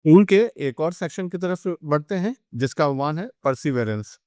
उनके एक और सेक्शन की तरफ बढ़ते हैं जिसका उन्वान है परसिवेरेंस।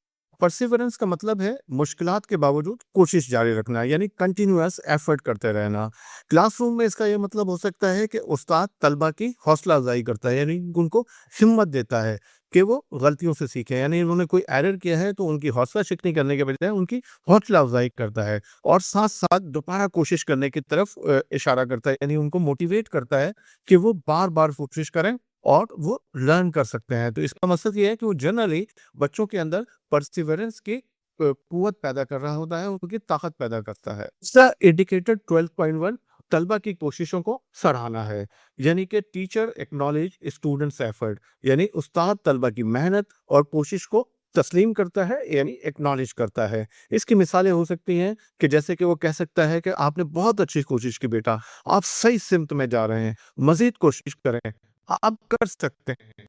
परसिवेरेंस का मतलब है मुश्किलात के बावजूद कोशिश जारी रखना, यानी कंटिन्यूअस एफर्ट करते रहना। क्लासरूम में इसका ये मतलब हो सकता है कि उस्ताद तलबा की हौसला अफजाई करता है, यानी उनको हिम्मत देता है कि वो गलतियों से सीखें। यानी उन्होंने कोई एरर किया है तो उनकी हौसला शिकनी करने के बजाय उनकी हौसला अफजाई करता है, और साथ साथ दोबारा कोशिश करने की तरफ इशारा करता है, यानी उनको मोटिवेट करता है कि वो बार बार कोशिश करें और वो लर्न कर सकते हैं। तो इसका मकसद ये है कि वो जनरली बच्चों के अंदर परसिवरेंस की कुव्वत पैदा कर रहा होता है, उनकी ताकत पैदा करता है। इसका इंडिकेटर 12.1 तलबा की कोशिशों को सराहना है, यानी कि टीचर एक्नॉलेज स्टूडेंट्स एफर्ट, यानी उस्ताद तलबा की मेहनत और कोशिश को तस्लीम करता है, यानी एक्नॉलेज करता है। इसकी मिसालें हो सकती हैं कि जैसे कि वो कह सकता है कि आपने बहुत अच्छी कोशिश की बेटा, आप सही सिमत में जा रहे हैं, मजीद कोशिश करें, आप कर सकते हैं।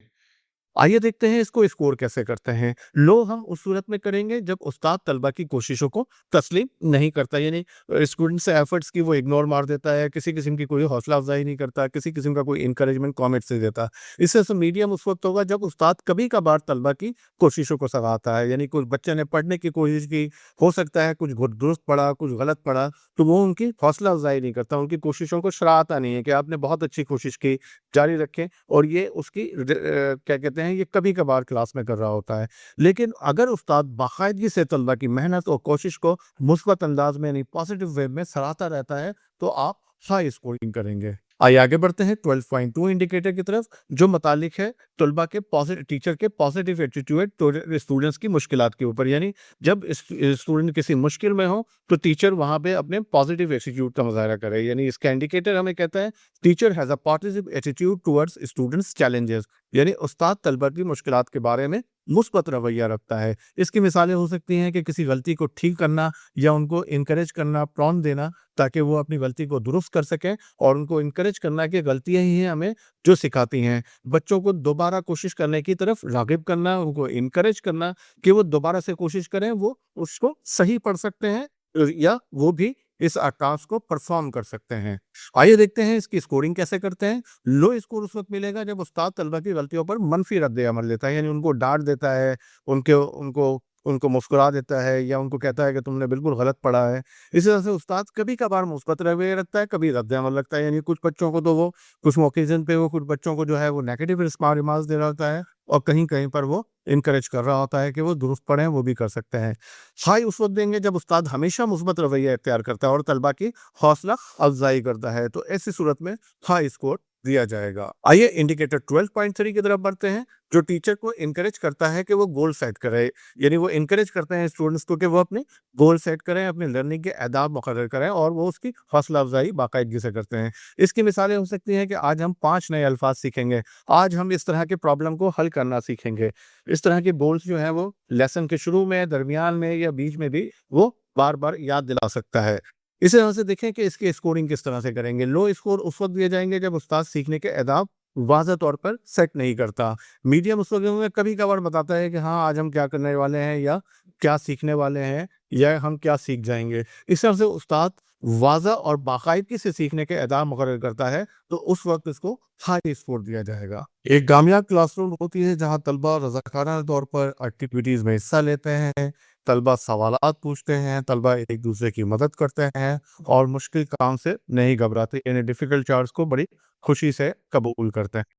आइए देखते हैं इसको स्कोर कैसे करते हैं। लो हम उस सूरत में करेंगे जब उस्ताद तलबा की कोशिशों को तस्लीम नहीं करता, यानी स्टूडेंट्स से एफर्ट्स की वो इग्नोर मार देता है, किसी किस्म की कोई हौसला अफजाई नहीं करता, किसी किस्म का कोई इंकरेजमेंट कमेंट्स नहीं देता। इससे मीडियम उस वक्त होगा जब उस्ताद कभी कभार तलबा की कोशिशों को सराहता है, यानी कुछ बच्चे ने पढ़ने की कोशिश की, हो सकता है कुछ दुरुस्त पढ़ा, कुछ गलत पढ़ा, तो वो उनकी हौसला अफजाई नहीं करता, उनकी कोशिशों को सराहता नहीं है कि आपने बहुत अच्छी कोशिश की, जारी रखें। और ये उसकी क्या कहते हैं, ये कभी कभार क्लास में कर रहा होता है। लेकिन अगर उस्ताद बाकायदगी से तलबा की मेहनत और कोशिश को मुस्बत अंदाज में, यानी पॉजिटिव वे में सराहता रहता है, तो आप हाई स्कोरिंग करेंगे। आइए आगे बढ़ते हैं 12.2 इंडिकेटर की तरफ, जो मुतालिक है तलबा के पॉजिटिव, टीचर के पॉजिटिव एटीट्यूड तो स्टूडेंट्स की मुश्किलात के ऊपर। यानी जब स्टूडेंट किसी मुश्किल में हो तो टीचर वहां पे अपने पॉजिटिव एटीट्यूड का मुजाहरा करे, यानी इसका इंडिकेटर हमें कहता है teacher has a positive attitude towards students challenges, यानी उस्ताद तलबा की मुश्किलात के बारे में मुस्बत रवैया रखता है। इसकी मिसालें हो सकती हैं कि किसी गलती को ठीक करना, या उनको इनकरेज करना, प्रॉन देना, ताकि वो अपनी गलती को दुरुस्त कर सकें, और उनको इनकरेज करना कि गलतियां ही हैं हमें जो सिखाती हैं। बच्चों को दोबारा कोशिश करने की तरफ रागिब करना, उनको इनकरेज करना कि वो दोबारा से कोशिश करें, वो उसको सही पढ़ सकते हैं, या वो भी इस आकाश को परफॉर्म कर सकते हैं। आइए देखते हैं इसकी स्कोरिंग कैसे करते हैं। लो स्कोर उस वक्त मिलेगा जब उस्ताद तलबा की गलतियों पर मनफी रद्द अमल लेता है, यानी उनको डांट देता है, उनके उनको उनको मुस्कुरा देता है, या उनको कहता है कि तुमने बिल्कुल गलत पढ़ा है। इसी तरह से उस्ताद कभी कभार मुस्बत रवैया रखता है, कभी रद्द अमल रखता है, यानी कुछ बच्चों को तो वो कुछ ओकेजन पे वो कुछ बच्चों को जो है वो नेगेटिव रिमार्क्स दे रहा होता है, और कहीं कहीं पर वो इनकरेज कर रहा होता है कि वो दुरुस्त पढ़ें, वो भी कर सकते हैं। हाई उस वक्त देंगे जब उस्ताद हमेशा मुस्बत रवैया इख्तियार करता है और तलबा की हौसला अफजाई करता है, तो ऐसी सूरत में हाई स्कोर दिया जाएगा। आइए इंडिकेटर 12.3 की तरफ बढ़ते हैं, जो टीचर को इनकरेज करता है कि वो गोल सेट करे, यानी वो इनकरेज करते हैं स्टूडेंट्स को कि वो अपने गोल सेट करें, अपने लर्निंग के आदाब मुकर्रर करें, और वो उसकी हौसला अफजाई बाकायदगी से करते हैं। इसकी मिसालें हो सकती हैं कि आज हम 5 नए अल्फाज सीखेंगे, आज हम इस तरह के प्रॉब्लम को हल करना सीखेंगे। इस तरह के गोल्स जो हैं वो लेसन के शुरू में, दरमियान में, या बीच में भी वो बार बार याद दिला सकता है। इसी तरह से देखें कि इसकी स्कोरिंग किस तरह से करेंगे। लो स्कोर उस वक्त दिए जाएंगे जब उस्ताद सीखने के आदाब वाज़ह तौर पर सेट नहीं करता। मीडियम उस वक्त में कभी कभार बताता है कि हाँ आज हम क्या करने वाले हैं, या क्या सीखने वाले हैं, या हम क्या सीख जाएंगे। इस तरह से उस्ताद वाज़ह और बाकायदगी से सीखने के आदाब मुकर्रर करता है, तो उस वक्त इसको हाई स्कोर दिया जाएगा। एक कामयाब क्लासरूम होती है जहाँ तलबा रज़ाकाराना तौर पर एक्टिविटीज़ में हिस्सा लेते हैं, तलबा सवालात पूछते हैं, तलबा एक दूसरे की मदद करते हैं, और मुश्किल काम से नहीं घबराते, यानी डिफ़िकल्ट चार्ज को बड़ी खुशी से कबूल करते हैं।